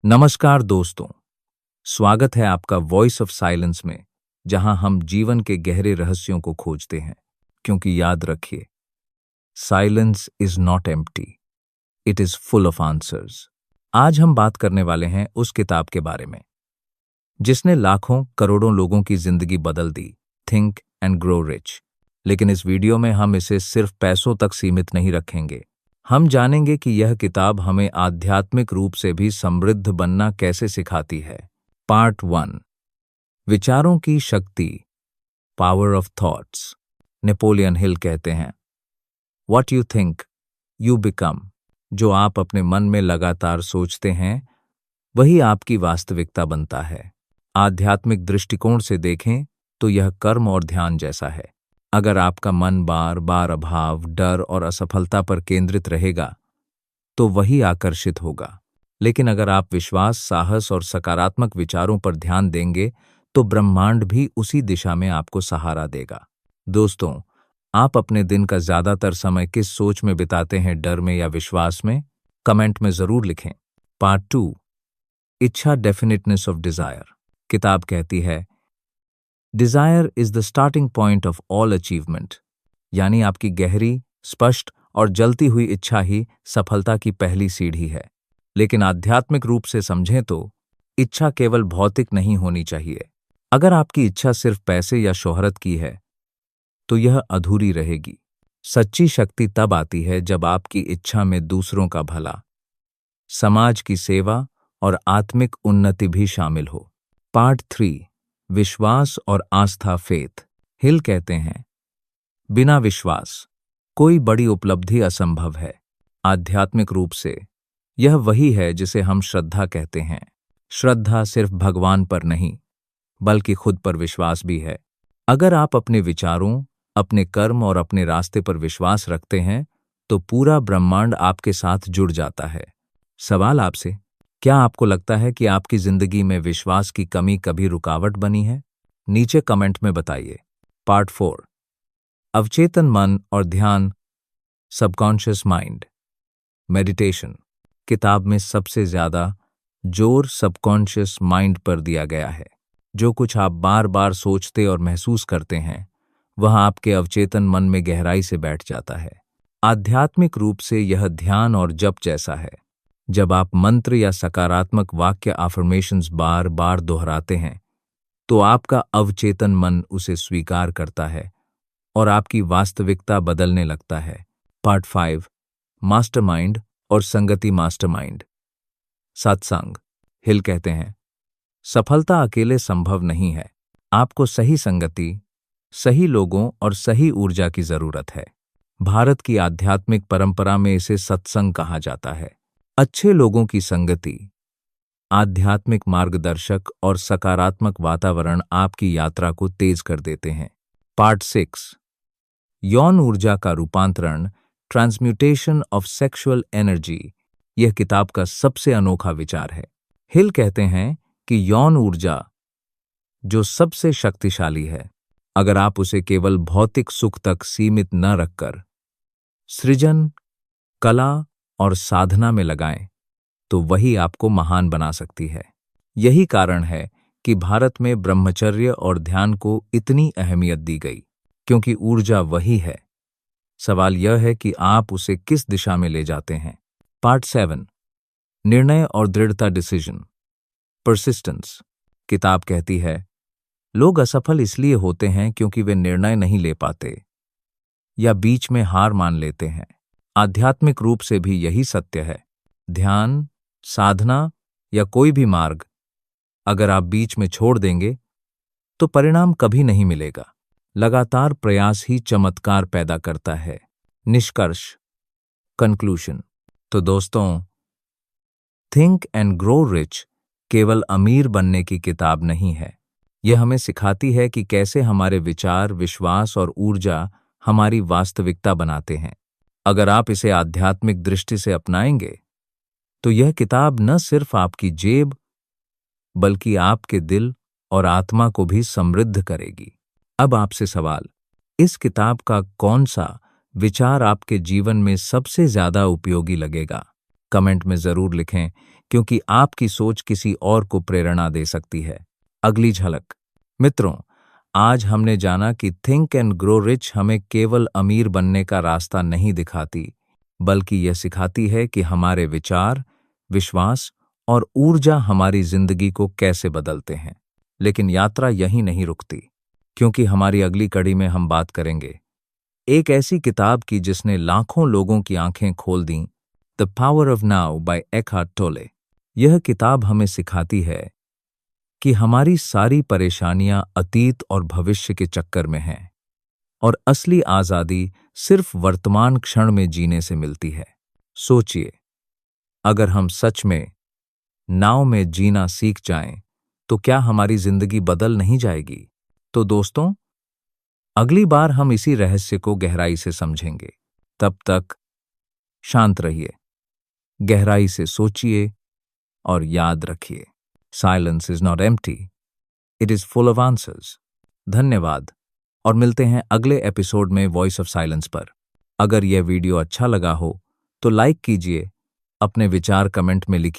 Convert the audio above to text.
नमस्कार दोस्तों, स्वागत है आपका वॉइस ऑफ साइलेंस में, जहां हम जीवन के गहरे रहस्यों को खोजते हैं। क्योंकि याद रखिए, silence is not empty, it is full of answers. आज हम बात करने वाले हैं उस किताब के बारे में जिसने लाखों करोड़ों लोगों की जिंदगी बदल दी, थिंक एंड ग्रो रिच। लेकिन इस वीडियो में हम इसे सिर्फ पैसों तक सीमित नहीं रखेंगे। हम जानेंगे कि यह किताब हमें आध्यात्मिक रूप से भी समृद्ध बनना कैसे सिखाती है। पार्ट 1, विचारों की शक्ति, power of thoughts. Napoleon Hill कहते हैं, what you think you become. जो आप अपने मन में लगातार सोचते हैं वही आपकी वास्तविकता बनता है। आध्यात्मिक दृष्टिकोण से देखें तो यह कर्म और ध्यान जैसा है। अगर आपका मन बार बार अभाव, डर और असफलता पर केंद्रित रहेगा तो वही आकर्षित होगा। लेकिन अगर आप विश्वास, साहस और सकारात्मक विचारों पर ध्यान देंगे तो ब्रह्मांड भी उसी दिशा में आपको सहारा देगा। दोस्तों, आप अपने दिन का ज्यादातर समय किस सोच में बिताते हैं, डर में या विश्वास में? कमेंट में जरूर लिखें। पार्ट 2, इच्छा, डेफिनेटनेस ऑफ डिजायर। किताब कहती है, desire is the starting point of all achievement. यानी आपकी गहरी, स्पष्ट और जलती हुई इच्छा ही सफलता की पहली सीढ़ी है। लेकिन आध्यात्मिक रूप से समझें तो इच्छा केवल भौतिक नहीं होनी चाहिए। अगर आपकी इच्छा सिर्फ पैसे या शोहरत की है तो यह अधूरी रहेगी। सच्ची शक्ति तब आती है जब आपकी इच्छा में दूसरों का भला, समाज की सेवा और आत्मिक उन्नति भी शामिल हो। पार्ट 3, विश्वास और आस्था, फेथ। हिल कहते हैं, बिना विश्वास कोई बड़ी उपलब्धि असंभव है। आध्यात्मिक रूप से यह वही है जिसे हम श्रद्धा कहते हैं। श्रद्धा सिर्फ भगवान पर नहीं बल्कि खुद पर विश्वास भी है। अगर आप अपने विचारों, अपने कर्म और अपने रास्ते पर विश्वास रखते हैं तो पूरा ब्रह्मांड आपके साथ जुड़ जाता है। सवाल आपसे, क्या आपको लगता है कि आपकी जिंदगी में विश्वास की कमी कभी रुकावट बनी है? नीचे कमेंट में बताइए। पार्ट 4, अवचेतन मन और ध्यान, सबकॉन्शियस माइंड, मेडिटेशन। किताब में सबसे ज्यादा जोर सबकॉन्शियस माइंड पर दिया गया है। जो कुछ आप बार बार सोचते और महसूस करते हैं वह आपके अवचेतन मन में गहराई से बैठ जाता है। आध्यात्मिक रूप से यह ध्यान और जप जैसा है। जब आप मंत्र या सकारात्मक वाक्य, अफर्मेशंस बार बार दोहराते हैं तो आपका अवचेतन मन उसे स्वीकार करता है और आपकी वास्तविकता बदलने लगता है। पार्ट 5, मास्टरमाइंड और संगति, मास्टरमाइंड, सत्संग। हिल कहते हैं, सफलता अकेले संभव नहीं है। आपको सही संगति, सही लोगों और सही ऊर्जा की जरूरत है। भारत की आध्यात्मिक परंपरा में इसे सत्संग कहा जाता है। अच्छे लोगों की संगति, आध्यात्मिक मार्गदर्शक और सकारात्मक वातावरण आपकी यात्रा को तेज कर देते हैं। पार्ट 6, यौन ऊर्जा का रूपांतरण, ट्रांसम्यूटेशन ऑफ सेक्सुअल एनर्जी। यह किताब का सबसे अनोखा विचार है। हिल कहते हैं कि यौन ऊर्जा जो सबसे शक्तिशाली है, अगर आप उसे केवल भौतिक सुख तक सीमित न रखकर सृजन, कला और साधना में लगाएं तो वही आपको महान बना सकती है। यही कारण है कि भारत में ब्रह्मचर्य और ध्यान को इतनी अहमियत दी गई, क्योंकि ऊर्जा वही है। सवाल यह है कि आप उसे किस दिशा में ले जाते हैं। पार्ट 7, निर्णय और दृढ़ता, डिसीजन, परसिस्टेंस। किताब कहती है, लोग असफल इसलिए होते हैं क्योंकि वे निर्णय नहीं ले पाते या बीच में हार मान लेते हैं। आध्यात्मिक रूप से भी यही सत्य है। ध्यान, साधना या कोई भी मार्ग अगर आप बीच में छोड़ देंगे तो परिणाम कभी नहीं मिलेगा। लगातार प्रयास ही चमत्कार पैदा करता है। निष्कर्ष, कंक्लूजन। तो दोस्तों, थिंक एंड ग्रो रिच केवल अमीर बनने की किताब नहीं है। यह हमें सिखाती है कि कैसे हमारे विचार, विश्वास और ऊर्जा हमारी वास्तविकता बनाते हैं। अगर आप इसे आध्यात्मिक दृष्टि से अपनाएंगे तो यह किताब न सिर्फ आपकी जेब बल्कि आपके दिल और आत्मा को भी समृद्ध करेगी। अब आपसे सवाल, इस किताब का कौन सा विचार आपके जीवन में सबसे ज्यादा उपयोगी लगेगा? कमेंट में जरूर लिखें क्योंकि आपकी सोच किसी और को प्रेरणा दे सकती है। अगली झलक। मित्रों, आज हमने जाना कि थिंक एंड ग्रो रिच हमें केवल अमीर बनने का रास्ता नहीं दिखाती, बल्कि यह सिखाती है कि हमारे विचार, विश्वास और ऊर्जा हमारी जिंदगी को कैसे बदलते हैं। लेकिन यात्रा यहीं नहीं रुकती, क्योंकि हमारी अगली कड़ी में हम बात करेंगे एक ऐसी किताब की जिसने लाखों लोगों की आंखें खोल दीं, the power of now by Eckhart Tolle. यह किताब हमें सिखाती है कि हमारी सारी परेशानियां अतीत और भविष्य के चक्कर में हैं और असली आजादी सिर्फ वर्तमान क्षण में जीने से मिलती है। सोचिए, अगर हम सच में नाव में जीना सीख जाएं, तो क्या हमारी जिंदगी बदल नहीं जाएगी? तो दोस्तों, अगली बार हम इसी रहस्य को गहराई से समझेंगे। तब तक शांत रहिए, गहराई से सोचिए और याद रखिए, silence is not empty, it is full of answers. धन्यवाद और मिलते हैं अगले एपिसोड में वॉइस ऑफ साइलेंस पर। अगर यह वीडियो अच्छा लगा हो तो लाइक कीजिए, अपने विचार कमेंट में लिखिए।